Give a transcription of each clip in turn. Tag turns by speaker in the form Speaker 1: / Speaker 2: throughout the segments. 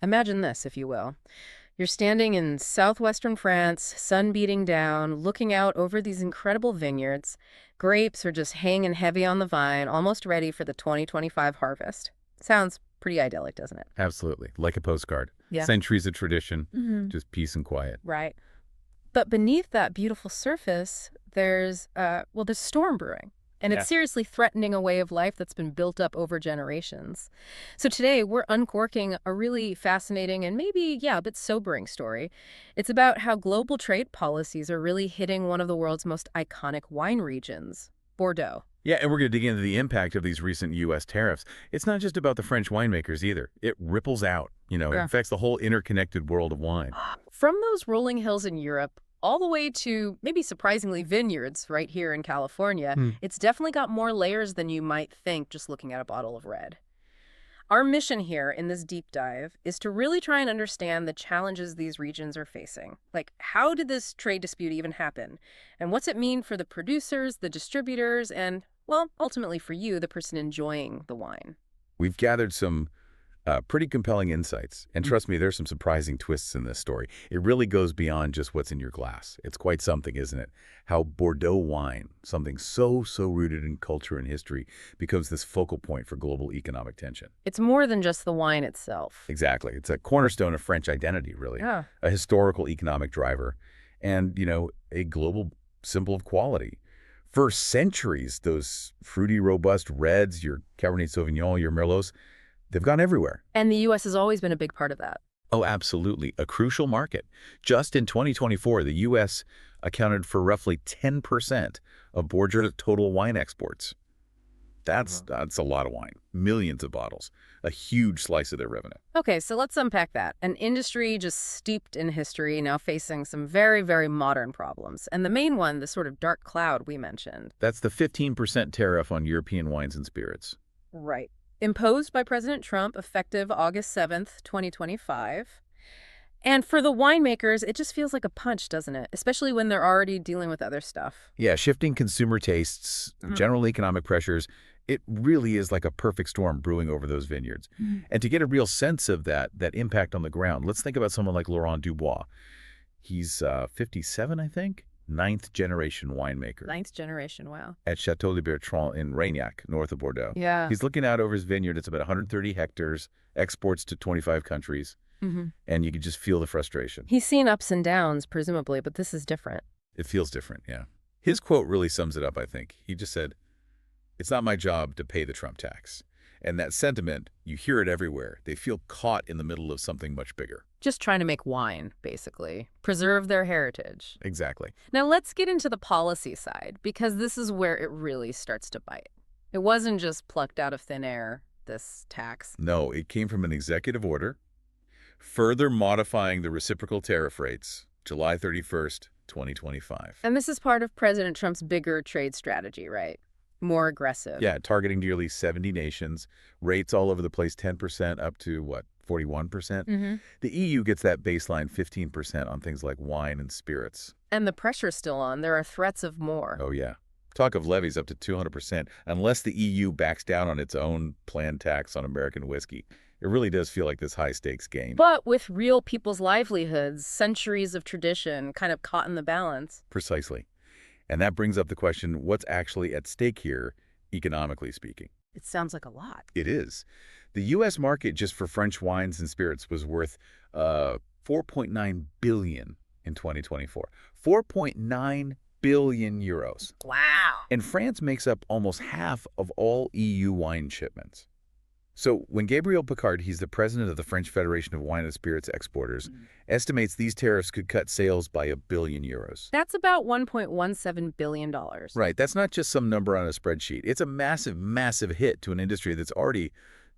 Speaker 1: Imagine this, if you will. You're standing in southwestern France, sun beating down, looking out over these incredible vineyards. Grapes are just hanging heavy on the vine, almost ready for the 2025 harvest. Sounds pretty idyllic, doesn't it?
Speaker 2: Absolutely. Like a postcard.
Speaker 1: Yeah.
Speaker 2: Centuries of tradition,
Speaker 1: Hmm.
Speaker 2: just peace and quiet.
Speaker 1: Right. But beneath that beautiful surface, there's storm brewing. And
Speaker 2: Yeah.
Speaker 1: it's seriously threatening a way of life that's been built up over generations. So today, we're uncorking a really fascinating and maybe, yeah, a bit sobering story. It's about how global trade policies are really hitting one of the world's most iconic wine regions, Bordeaux.
Speaker 2: Yeah, and we're going to dig into the impact of these recent U.S. tariffs. It's not just about the French winemakers either. It ripples out. It
Speaker 1: Yeah.
Speaker 2: affects the whole interconnected world of wine.
Speaker 1: From those rolling hills in Europe all the way to maybe surprisingly vineyards right here in California,
Speaker 2: Hmm.
Speaker 1: it's definitely got more layers than you might think just looking at a bottle of red. Our mission here in this deep dive is to really try and understand the challenges these regions are facing. Like, how did this trade dispute even happen? And what's it mean for the producers, the distributors, and, well, ultimately for you, the person enjoying the wine?
Speaker 2: We've gathered some pretty compelling insights. And trust me, there's some surprising twists in this story. It really goes beyond just what's in your glass. It's quite something, isn't it? How Bordeaux wine, something so rooted in culture and history, becomes this focal point for global economic tension.
Speaker 1: It's more than just the wine itself.
Speaker 2: Exactly. It's a cornerstone of French identity, really.
Speaker 1: Yeah.
Speaker 2: A historical economic driver and, a global symbol of quality. For centuries, those fruity, robust reds, your Cabernet Sauvignon, your Merlots, they've gone everywhere.
Speaker 1: And the U.S. has always been a big part of that.
Speaker 2: Oh, absolutely. A crucial market. Just in 2024, the U.S. accounted for roughly 10% of Bordeaux's total wine exports. That's a lot of wine. Millions of bottles. A huge slice of their revenue.
Speaker 1: Okay, so let's unpack that. An industry just steeped in history, now facing some very, very modern problems. And the main one, the sort of dark cloud we mentioned.
Speaker 2: That's the 15% tariff on European wines and spirits.
Speaker 1: Right. Imposed by President Trump, effective August 7th, 2025. And for the winemakers, it just feels like a punch, doesn't it? Especially when they're already dealing with other stuff.
Speaker 2: Yeah, shifting consumer tastes, general economic pressures, it really is like a perfect storm brewing over those vineyards. And to get a real sense of that impact on the ground, let's think about someone like Laurent Dubois. He's 57, I think, ninth-generation winemaker.
Speaker 1: Ninth generation, wow.
Speaker 2: At Chateau de Bertrand in Reignac, north of Bordeaux.
Speaker 1: Yeah.
Speaker 2: He's looking out over his vineyard. It's about 130 hectares, exports to 25 countries, and you can just feel the frustration.
Speaker 1: He's seen ups and downs, presumably, but this is different.
Speaker 2: It feels different, yeah. His quote really sums it up, I think. He just said, "It's not my job to pay the Trump tax." And that sentiment, you hear it everywhere. They feel caught in the middle of something much bigger.
Speaker 1: Just trying to make wine, basically. Preserve their heritage.
Speaker 2: Exactly.
Speaker 1: Now let's get into the policy side, because this is where it really starts to bite. It wasn't just plucked out of thin air, this tax.
Speaker 2: No, it came from an executive order, further modifying the reciprocal tariff rates, July 31st, 2025.
Speaker 1: And this is part of President Trump's bigger trade strategy, right? More aggressive.
Speaker 2: Yeah, targeting nearly 70 nations, rates all over the place, 10% up to, 41%? The EU gets that baseline 15% on things like wine and spirits.
Speaker 1: And the pressure's still on. There are threats of more.
Speaker 2: Oh, yeah. Talk of levies up to 200%, unless the EU backs down on its own planned tax on American whiskey. It really does feel like this high-stakes game.
Speaker 1: But with real people's livelihoods, centuries of tradition kind of caught in the balance.
Speaker 2: Precisely. And that brings up the question, what's actually at stake here, economically speaking?
Speaker 1: It sounds like a lot.
Speaker 2: It is. The U.S. market just for French wines and spirits was worth $4.9 billion in 2024. 4.9 billion euros.
Speaker 1: Wow.
Speaker 2: And France makes up almost half of all EU wine shipments. So when Gabriel Picard, he's the president of the French Federation of Wine and Spirits Exporters, estimates these tariffs could cut sales by €1 billion.
Speaker 1: That's about $1.17 billion.
Speaker 2: Right. That's not just some number on a spreadsheet. It's a massive, massive hit to an industry that's already,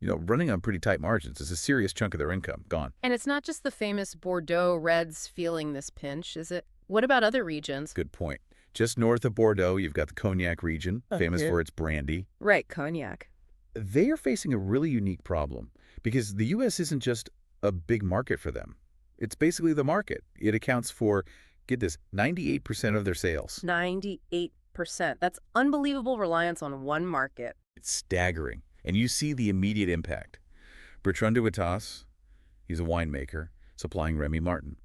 Speaker 2: running on pretty tight margins. It's a serious chunk of their income gone.
Speaker 1: And it's not just the famous Bordeaux Reds feeling this pinch, is it? What about other regions?
Speaker 2: Good point. Just north of Bordeaux, you've got the Cognac region, famous for its brandy.
Speaker 1: Right, cognac.
Speaker 2: They are facing a really unique problem because the U.S. isn't just a big market for them. It's basically the market. It accounts for, get this, 98% of their sales.
Speaker 1: 98%. That's unbelievable reliance on one market.
Speaker 2: It's staggering. And you see the immediate impact. Bertrand de Witas, He's a winemaker supplying Remy Martin.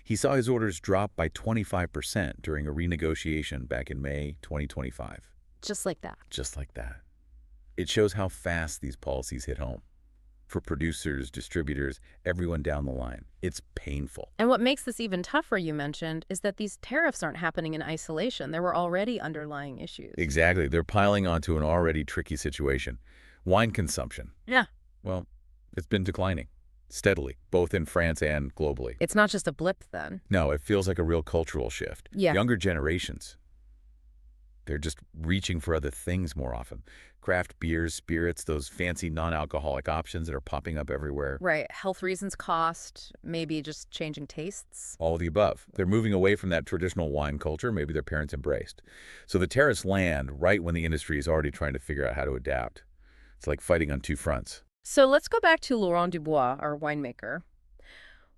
Speaker 2: He saw his orders drop by 25% during a renegotiation back in May 2025.
Speaker 1: Just like that.
Speaker 2: Just like that. It shows how fast these policies hit home. For producers, distributors, everyone down the line. It's painful.
Speaker 1: And what makes this even tougher, you mentioned, is that these tariffs aren't happening in isolation. There were already underlying issues.
Speaker 2: Exactly. They're piling onto an already tricky situation. Wine consumption.
Speaker 1: Yeah.
Speaker 2: Well, it's been declining steadily, both in France and globally.
Speaker 1: It's not just a blip then.
Speaker 2: No, it feels like a real cultural shift.
Speaker 1: Yeah.
Speaker 2: Younger generations, they're just reaching for other things more often. Craft beers, spirits, those fancy non-alcoholic options that are popping up everywhere.
Speaker 1: Right. Health reasons, cost, maybe just changing tastes.
Speaker 2: All of the above. They're moving away from that traditional wine culture maybe their parents embraced. So the tariffs land right when the industry is already trying to figure out how to adapt. It's like fighting on two fronts.
Speaker 1: So let's go back to Laurent Dubois, our winemaker.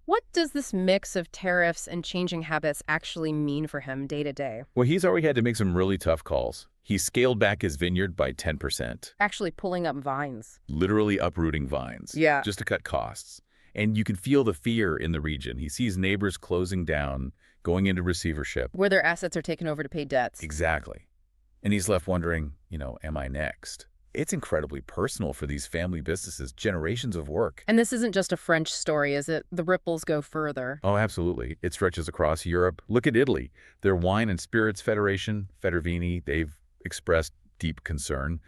Speaker 1: What does this mix of tariffs and changing habits actually mean for him day to day?
Speaker 2: Well, he's already had to make some really tough calls. He scaled back his vineyard by 10%.
Speaker 1: Actually pulling up vines.
Speaker 2: Literally uprooting vines.
Speaker 1: Yeah.
Speaker 2: Just to cut costs. And you can feel the fear in the region. He sees neighbors closing down, going into receivership.
Speaker 1: Where their assets are taken over to pay debts.
Speaker 2: Exactly. And he's left wondering, am I next? It's incredibly personal for these family businesses, generations of work.
Speaker 1: And this isn't just a French story, is it? The ripples go further.
Speaker 2: Oh, absolutely. It stretches across Europe. Look at Italy. Their Wine and Spirits Federation, Federvini, they've expressed deep concern.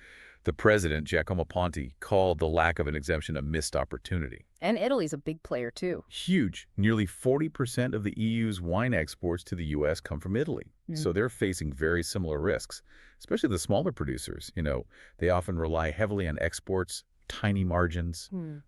Speaker 2: The president, Giacomo Ponti, called the lack of an exemption a missed opportunity.
Speaker 1: And Italy's a big player, too.
Speaker 2: Huge. Nearly 40% of the EU's wine exports to the U.S. come from Italy. So they're facing very similar risks, especially the smaller producers. They often rely heavily on exports, tiny margins.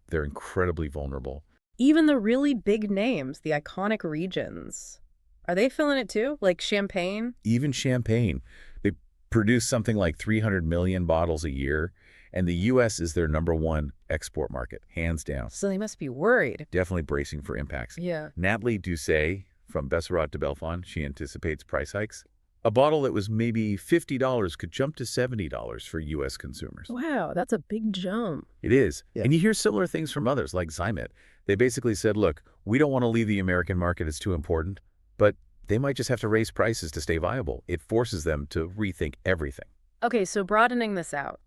Speaker 2: They're incredibly vulnerable.
Speaker 1: Even the really big names, the iconic regions, are they feeling it too? Like Champagne?
Speaker 2: Even Champagne. They produce something like 300 million bottles a year, and the U.S. is their #1 export market, hands down.
Speaker 1: So they must be worried.
Speaker 2: Definitely bracing for impacts.
Speaker 1: Yeah.
Speaker 2: Natalie Doucet from Besserat de Belfond, she anticipates price hikes. A bottle that was maybe $50 could jump to $70 for U.S. consumers.
Speaker 1: Wow, that's a big jump.
Speaker 2: It is.
Speaker 1: Yeah.
Speaker 2: And you hear similar things from others, like Zymet. They basically said, look, we don't want to leave the American market. It's too important. But they might just have to raise prices to stay viable. It forces them to rethink everything.
Speaker 1: Okay, so broadening this out.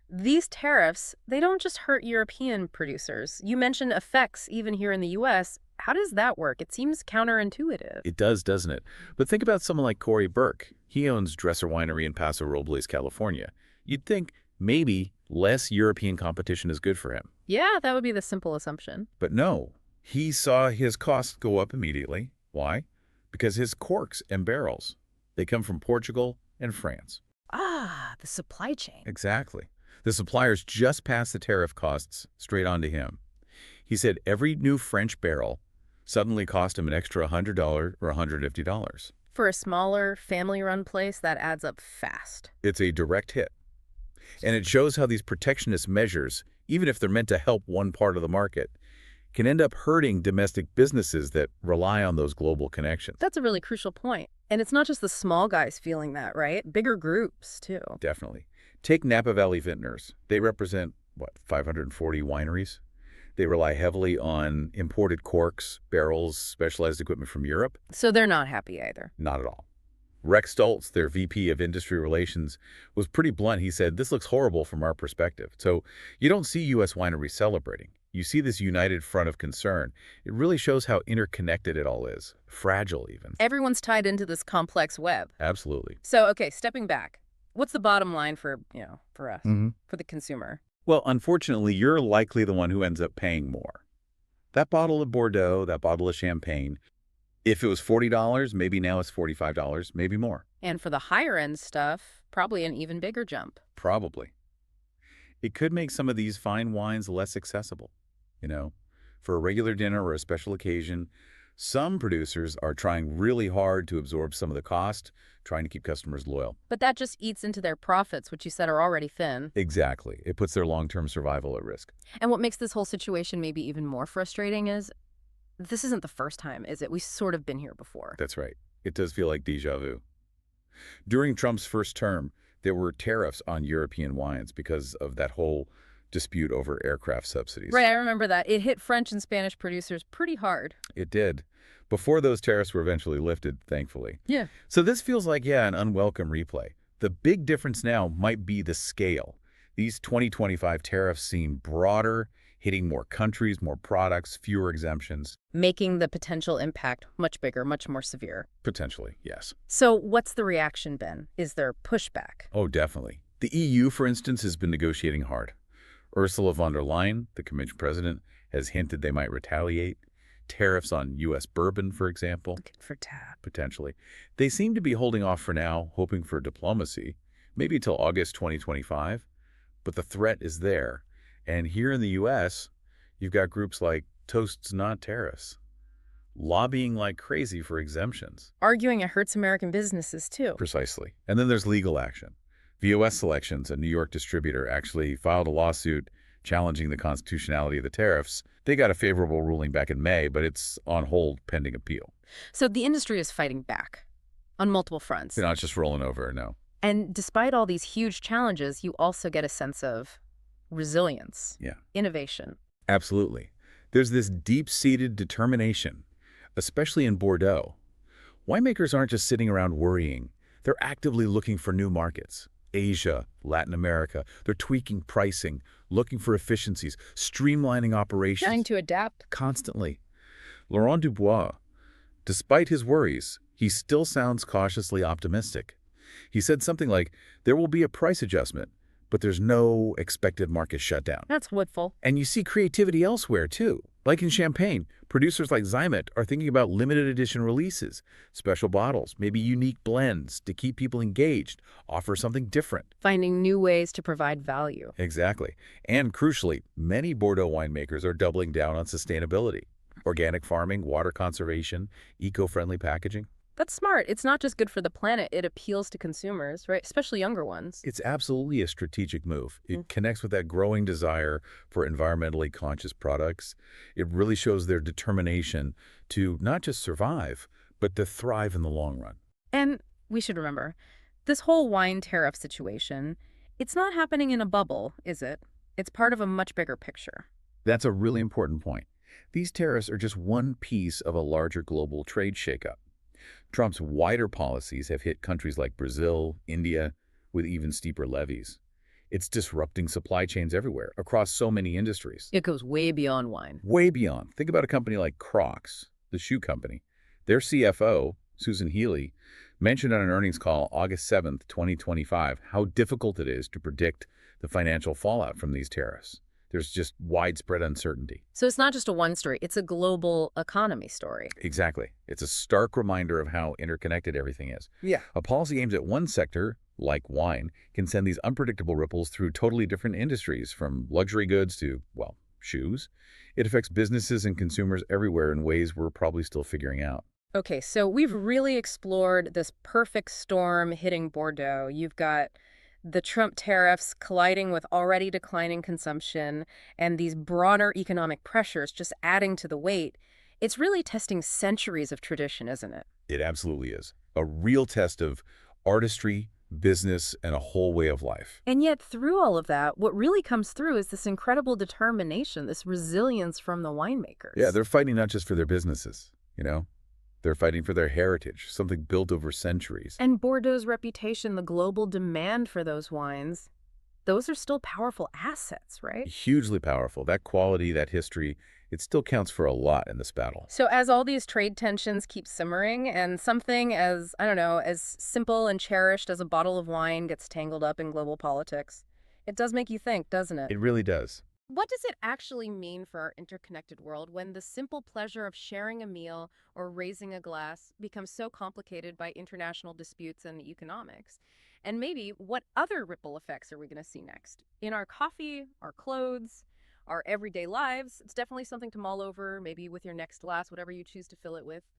Speaker 1: These tariffs, they don't just hurt European producers. You mentioned effects even here in the U.S. How does that work? It seems counterintuitive.
Speaker 2: It does, doesn't it? But think about someone like Corey Burke. He owns Dresser Winery in Paso Robles, California. You'd think maybe less European competition is good for him.
Speaker 1: Yeah, that would be the simple assumption.
Speaker 2: But no, he saw his costs go up immediately. Why? Because his corks and barrels, they come from Portugal and France.
Speaker 1: Ah, the supply chain.
Speaker 2: Exactly. The suppliers just passed the tariff costs straight on to him. He said every new French barrel suddenly cost him an extra $100 or $150.
Speaker 1: For a smaller, family-run place, that adds up fast.
Speaker 2: It's a direct hit. And it shows how these protectionist measures, even if they're meant to help one part of the market, can end up hurting domestic businesses that rely on those global connections.
Speaker 1: That's a really crucial point. And it's not just the small guys feeling that, right? Bigger groups, too.
Speaker 2: Definitely. Take Napa Valley Vintners. They represent, 540 wineries? They rely heavily on imported corks, barrels, specialized equipment from Europe.
Speaker 1: So they're not happy either.
Speaker 2: Not at all. Rex Stoltz, their VP of Industry Relations, was pretty blunt. He said, this looks horrible from our perspective. So you don't see U.S. wineries celebrating. You see this united front of concern. It really shows how interconnected it all is. Fragile, even.
Speaker 1: Everyone's tied into this complex web.
Speaker 2: Absolutely.
Speaker 1: So, okay, stepping back. What's the bottom line for us, for the consumer?
Speaker 2: Well, unfortunately, you're likely the one who ends up paying more. That bottle of Bordeaux, that bottle of Champagne, if it was $40, maybe now it's $45, maybe more.
Speaker 1: And for the higher-end stuff, probably an even bigger jump.
Speaker 2: Probably. It could make some of these fine wines less accessible. For a regular dinner or a special occasion, some producers are trying really hard to absorb some of the cost, trying to keep customers loyal.
Speaker 1: But that just eats into their profits, which you said are already thin.
Speaker 2: Exactly. It puts their long-term survival at risk.
Speaker 1: And what makes this whole situation maybe even more frustrating is this isn't the first time, is it? We've sort of been here before.
Speaker 2: That's right. It does feel like déjà vu. During Trump's first term, there were tariffs on European wines because of that whole dispute over aircraft
Speaker 1: Right,
Speaker 2: subsidies.
Speaker 1: I remember that. It hit French and Spanish producers pretty hard.
Speaker 2: It did. Before those tariffs were eventually lifted, thankfully.
Speaker 1: Yeah.
Speaker 2: So this feels like, yeah, an unwelcome replay. The big difference now might be the scale. These 2025 tariffs seem broader, hitting more countries, more products, fewer exemptions.
Speaker 1: Making the potential impact much bigger, much more severe.
Speaker 2: Potentially, yes.
Speaker 1: So what's the reaction been? Is there pushback?
Speaker 2: Oh, definitely. The EU, for instance, has been negotiating hard. Ursula von der Leyen, the Commission president, has hinted they might retaliate. Tariffs on U.S. bourbon, for example,
Speaker 1: Looking for tab.
Speaker 2: potentially. They seem to be holding off for now, hoping for diplomacy, maybe until August 2025. But the threat is there. And here in the U.S., you've got groups like Toast's Not Tariffs, lobbying like crazy for exemptions.
Speaker 1: Arguing it hurts American businesses, too.
Speaker 2: Precisely. And then there's legal action. VOS Selections, a New York distributor, actually filed a lawsuit challenging the constitutionality of the tariffs. They got a favorable ruling back in May, but it's on hold pending appeal.
Speaker 1: So the industry is fighting back on multiple fronts.
Speaker 2: They're not just rolling over, no.
Speaker 1: And despite all these huge challenges, you also get a sense of resilience,
Speaker 2: Yeah,
Speaker 1: innovation.
Speaker 2: absolutely. There's this deep-seated determination, especially in Bordeaux. Winemakers aren't just sitting around worrying. They're actively looking for new markets. Asia, Latin America. They're tweaking pricing, looking for efficiencies, streamlining operations.
Speaker 1: Trying to adapt.
Speaker 2: Constantly. Laurent Dubois, despite his worries, he still sounds cautiously optimistic. He said something like, there will be a price adjustment, but there's no expected market shutdown.
Speaker 1: That's hopeful.
Speaker 2: And you see creativity elsewhere, too. Like in Champagne, producers like Zymet are thinking about limited edition releases, special bottles, maybe unique blends to keep people engaged, offer something different.
Speaker 1: Finding new ways to provide value.
Speaker 2: Exactly. And crucially, many Bordeaux winemakers are doubling down on sustainability. Organic farming, water conservation, eco-friendly packaging.
Speaker 1: That's smart. It's not just good for the planet. It appeals to consumers, right? Especially younger ones.
Speaker 2: It's absolutely a strategic move. It connects with that growing desire for environmentally conscious products. It really shows their determination to not just survive, but to thrive in the long run.
Speaker 1: And we should remember, this whole wine tariff situation, it's not happening in a bubble, is it? It's part of a much bigger picture.
Speaker 2: That's a really important point. These tariffs are just one piece of a larger global trade shakeup. Trump's wider policies have hit countries like Brazil, India, with even steeper levies. It's disrupting supply chains everywhere, across so many industries.
Speaker 1: It goes way beyond wine.
Speaker 2: Way beyond. Think about a company like Crocs, the shoe company. Their CFO, Susan Healy, mentioned on an earnings call August 7th, 2025, how difficult it is to predict the financial fallout from these tariffs. There's just widespread uncertainty.
Speaker 1: So it's not just a one story, it's a global economy story.
Speaker 2: Exactly. It's a stark reminder of how interconnected everything is.
Speaker 1: Yeah.
Speaker 2: A policy aimed at one sector, like wine, can send these unpredictable ripples through totally different industries, from luxury goods to, well, shoes. It affects businesses and consumers everywhere in ways we're probably still figuring out.
Speaker 1: Okay, so we've really explored this perfect storm hitting Bordeaux. You've got the Trump tariffs colliding with already declining consumption and these broader economic pressures just adding to the weight. It's really testing centuries of tradition, isn't it?
Speaker 2: It absolutely is. A real test of artistry, business, and a whole way of life.
Speaker 1: And yet through all of that, what really comes through is this incredible determination, this resilience from the winemakers.
Speaker 2: Yeah, they're fighting not just for their businesses, you know? They're fighting for their heritage, something built over centuries.
Speaker 1: And Bordeaux's reputation, the global demand for those wines, those are still powerful assets, right?
Speaker 2: Hugely powerful. That quality, that history, it still counts for a lot in this battle.
Speaker 1: So as all these trade tensions keep simmering and something as, I don't know, as simple and cherished as a bottle of wine gets tangled up in global politics, it does make you think, doesn't it?
Speaker 2: It really does.
Speaker 1: What does it actually mean for our interconnected world when the simple pleasure of sharing a meal or raising a glass becomes so complicated by international disputes and economics? And maybe what other ripple effects are we going to see next? In our coffee, our clothes, our everyday lives, it's definitely something to mull over, maybe with your next glass, whatever you choose to fill it with.